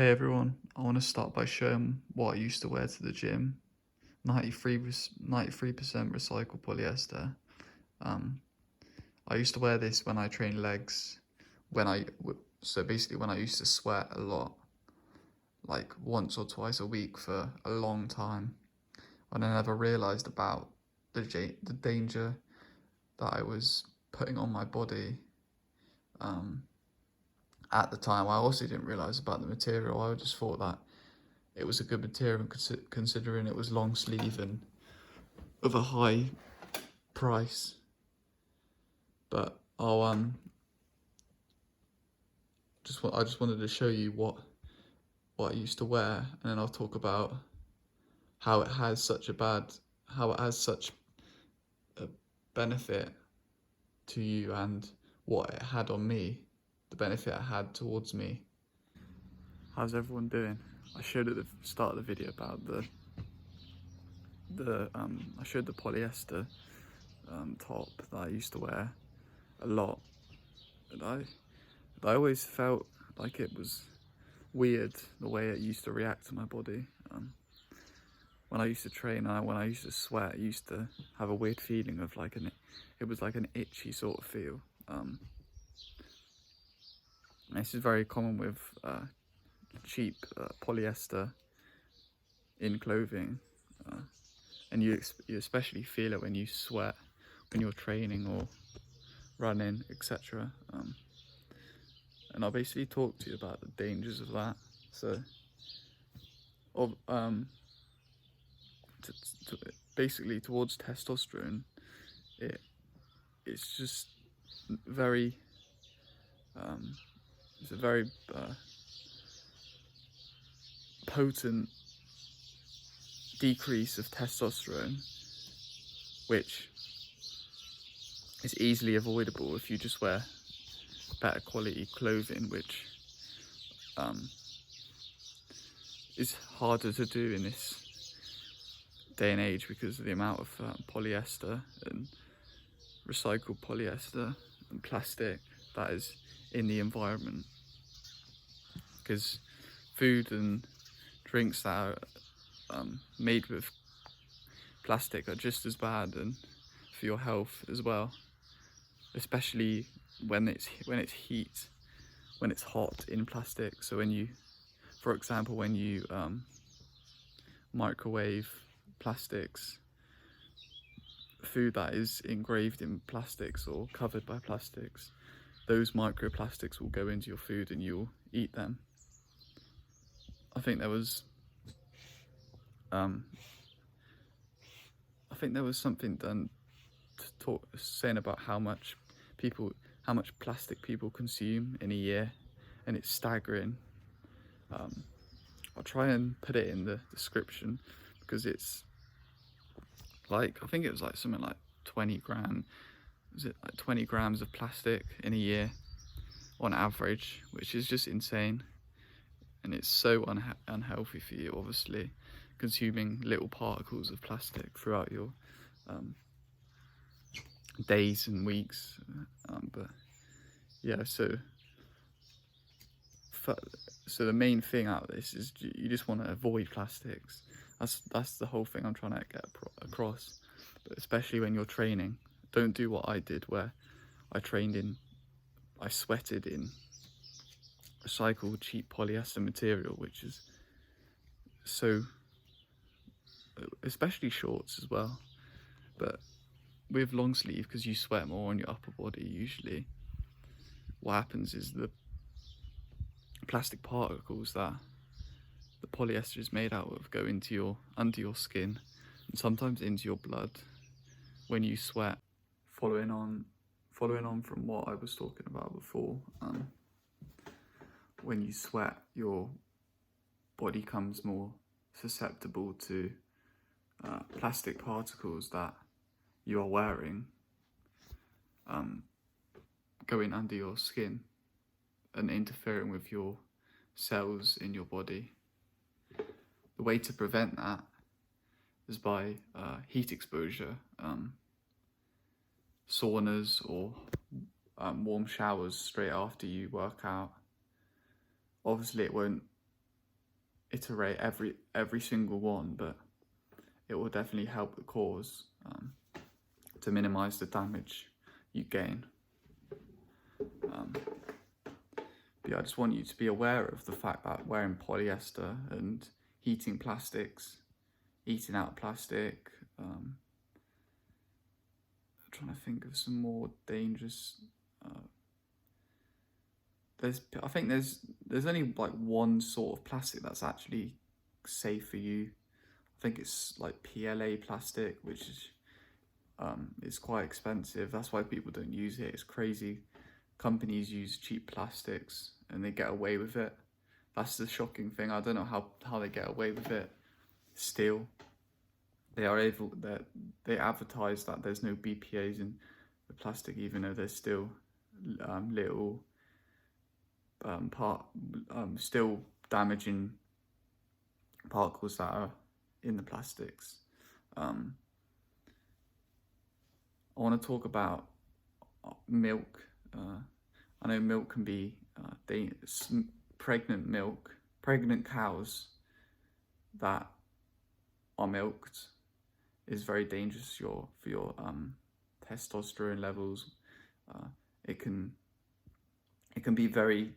Hey everyone, I want to start by showing what I used to wear to the gym. 93% recycled polyester. Um, I used to wear this when I trained legs, so basically when I used to sweat a lot, like once or twice a week for a long time, and I never realized about the danger that I was putting on my body. Um, at the time, I also didn't realize about the material. I just thought that it was a good material considering it was long sleeve and of a high price. But I just wanted to show you what I used to wear, and then I'll talk about how it has such a benefit to you and what it had on me, the benefit it had towards me. How's everyone doing? I showed at the start of the video about I showed the polyester top that I used to wear a lot, and I always felt like it was weird the way it used to react to my body. When I used to train, when I used to sweat, I used to have a weird feeling of it was like an itchy sort of feel. This is very common with cheap polyester in clothing, and you especially feel it when you sweat, when you're training or running, etc. And I'll basically talk to you about the dangers of that. So, of to, basically towards testosterone, it's just very it's a very potent decrease of testosterone, which is easily avoidable if you just wear better quality clothing, which is harder to do in this day and age because of the amount of polyester and recycled polyester and plastic that is in the environment, because food and drinks that are made with plastic are just as bad and for your health as well, especially when it's hot in plastic. So when you, for example, when you microwave plastics, food that is engraved in plastics or covered by plastics, those microplastics will go into your food and you'll eat them. I think there was something done saying about how much plastic people consume in a year, and it's staggering. I'll try and put it in the description because it's like, I think it was like something like 20 grams. Was it like 20 grams of plastic in a year on average, which is just insane. And it's so unhealthy for you, obviously, consuming little particles of plastic throughout your days and weeks. But yeah, so the main thing out of this is you just want to avoid plastics. That's the whole thing I'm trying to get across. But especially when you're training, don't do what I did, where I sweated in recycled cheap polyester material, which is so, especially shorts as well. But with long sleeve, because you sweat more on your upper body usually, what happens is the plastic particles that the polyester is made out of go under your skin and sometimes into your blood when you sweat. Following on from what I was talking about before, when you sweat, your body becomes more susceptible to plastic particles that you are wearing going under your skin and interfering with your cells in your body. The way to prevent that is by heat exposure, saunas or warm showers straight after you work out. Obviously it won't iterate every single one, but it will definitely help the cause to minimize the damage you gain. But yeah, I just want you to be aware of the fact that wearing polyester and heating plastics, eating out of plastic, trying to think of some more dangerous. I think there's only like one sort of plastic that's actually safe for you. I think it's like PLA plastic, which is quite expensive. That's why people don't use it. It's crazy. Companies use cheap plastics and they get away with it. That's the shocking thing. I don't know how they get away with it. Still, they are able. They advertise that there's no BPA's in the plastic, even though there's still little still damaging particles that are in the plastics. I want to talk about milk. I know milk can be pregnant cows that are milked is very dangerous for your testosterone levels. It can be very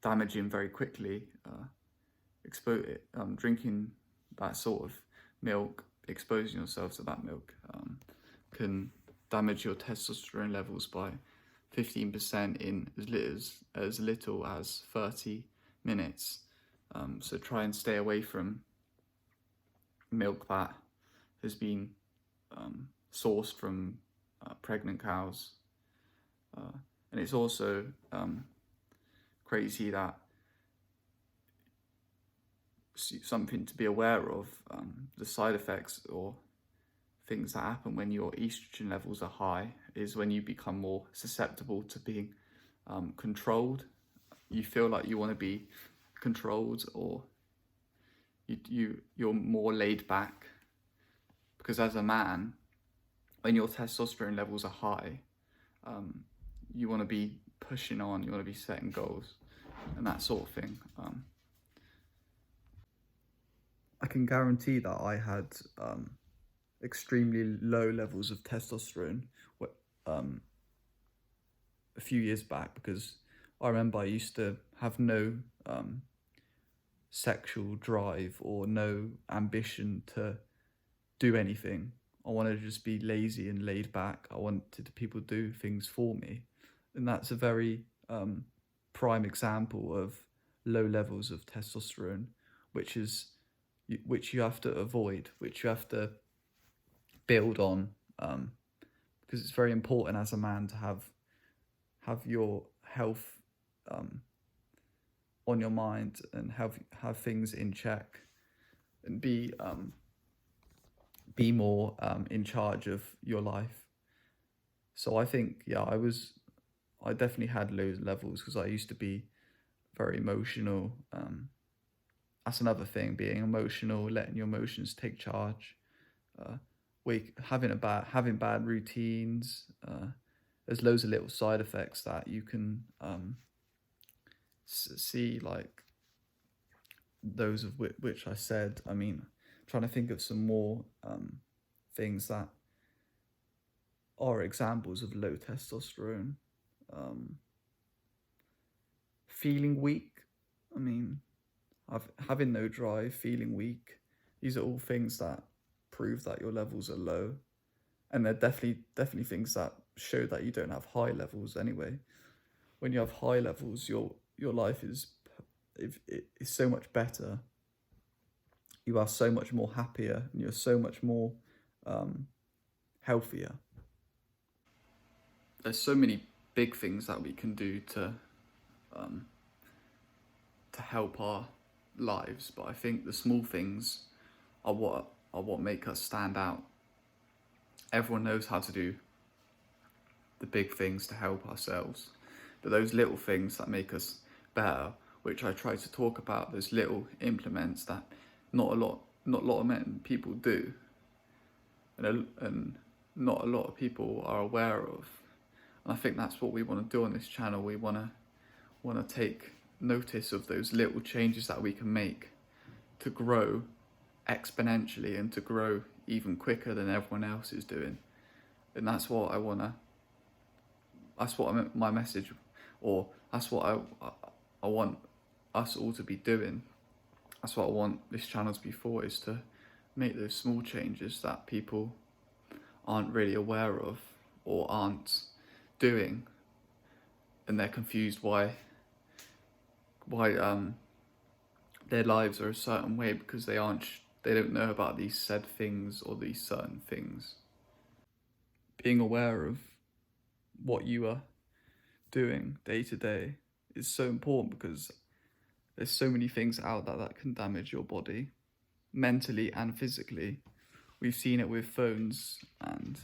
damaging very quickly. Drinking that sort of milk, exposing yourself to that milk, can damage your testosterone levels by 15% in as little as 30 minutes. So try and stay away from milk that has been sourced from pregnant cows. And it's also crazy that something to be aware of, the side effects or things that happen when your estrogen levels are high is when you become more susceptible to being controlled. You feel like you want to be controlled, or you're more laid back, because as a man, when your testosterone levels are high, you want to be pushing on, you want to be setting goals and that sort of thing. I can guarantee that I had extremely low levels of testosterone a few years back, because I remember I used to have no sexual drive or no ambition to do anything. I wanted to just be lazy and laid back. I wanted people to do things for me. And that's a very prime example of low levels of testosterone, which you have to avoid, which you have to build on, because it's very important as a man to have your health on your mind and have things in check and be more in charge of your life. So I think, yeah, I definitely had low levels because I used to be very emotional. That's another thing, being emotional, letting your emotions take charge. Having bad routines. There's loads of little side effects that you can see, like those of which I said. I mean, trying to think of some more things that are examples of low testosterone. Feeling weak. I mean, having no drive, feeling weak. These are all things that prove that your levels are low, and they're definitely things that show that you don't have high levels anyway. When you have high levels, your life is so much better. You are so much more happier, and you're so much more healthier. There's so many big things that we can do to help our lives, but I think the small things are what make us stand out. Everyone knows how to do the big things to help ourselves, but those little things that make us better, which I try to talk about, those little implements that not a lot of people do, and not a lot of people are aware of. And I think that's what we want to do on this channel. We want to take notice of those little changes that we can make to grow exponentially and to grow even quicker than everyone else is doing. And that's what I wanna. That's what my message, or that's what I want us all to be doing. That's what I want this channel to be for, is to make those small changes that people aren't really aware of or aren't doing, and they're confused why their lives are a certain way because they don't know about these said things or these certain things. Being aware of what you are doing day to day is so important, because there's so many things out there that can damage your body mentally and physically. We've seen it with phones and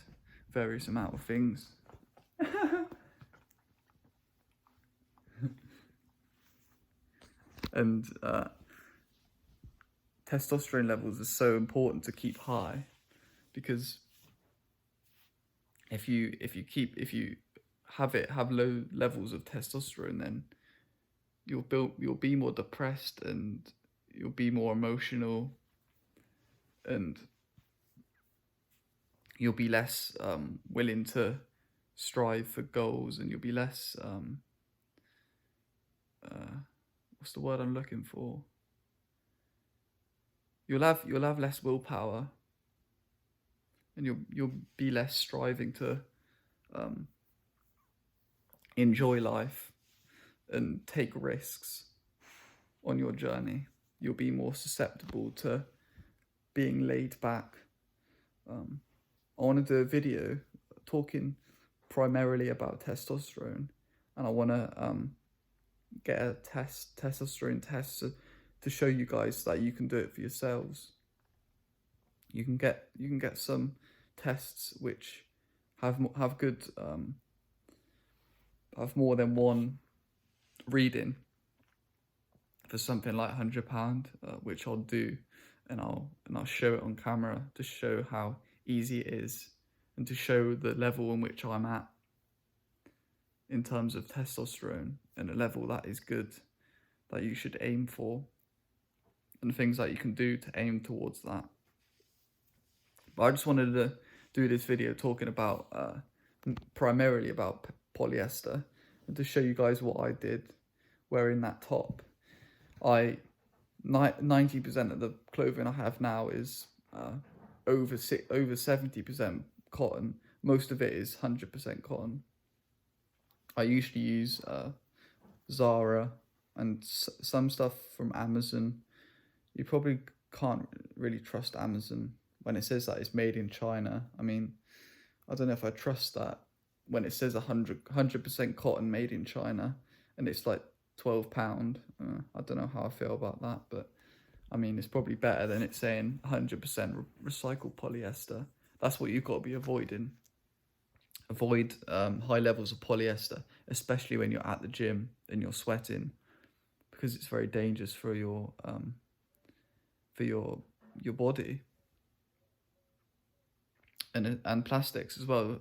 various amount of things. And testosterone levels are so important to keep high, because if you have low levels of testosterone, then you'll be more depressed, and you'll be more emotional, and you'll be less willing to strive for goals, and you'll be less what's the word I'm looking for? You'll have less willpower, and you'll be less striving to enjoy life and take risks on your journey. You'll be more susceptible to being laid back. I want to do a video talking primarily about testosterone, and I want to get a testosterone test to show you guys that you can do it for yourselves. You can get some tests which have good have more than one reading for something like £100, which I'll do, and I'll show it on camera to show how easy it is, and to show the level in which I'm at in terms of testosterone, and a level that is good, that you should aim for, and things that you can do to aim towards that. But I just wanted to do this video talking about primarily about polyester, and to show you guys what I did wearing that top. 90% of the clothing I have now is over 70% cotton. Most of it is 100% cotton. I usually use Zara and some stuff from Amazon. You probably can't really trust Amazon when it says that it's made in China. I mean, I don't know if I trust that when it says 100% cotton made in China and it's like £12. I don't know how I feel about that, but I mean, it's probably better than it saying 100% recycled polyester. That's what you've got to be avoiding. Avoid high levels of polyester, especially when you're at the gym and you're sweating, because it's very dangerous for your body. And plastics as well.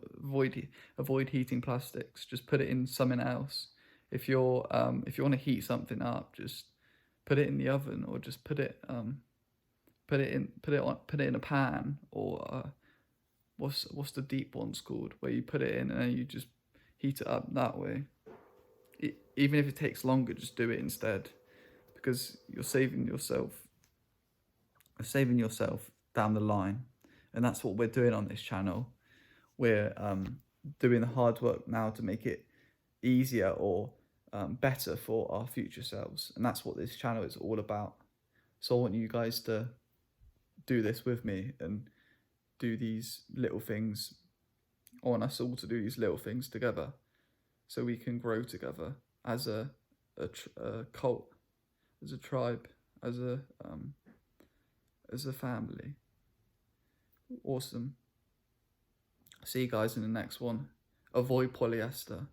Avoid heating plastics. Just put it in something else. If you want to heat something up, just put it in the oven, or just put it in a pan, or what's the deep ones called, where you put it in and then you just heat it up that way. Even if it takes longer, just do it instead, because you're saving yourself down the line. And that's what we're doing on this channel. We're doing the hard work now to make it easier or better for our future selves. And that's what this channel is all about. So I want you guys to do this with me and do these little things. I want us all to do these little things together, so we can grow together as a cult, as a tribe, as a family. Awesome. See you guys in the next one. Avoid polyester.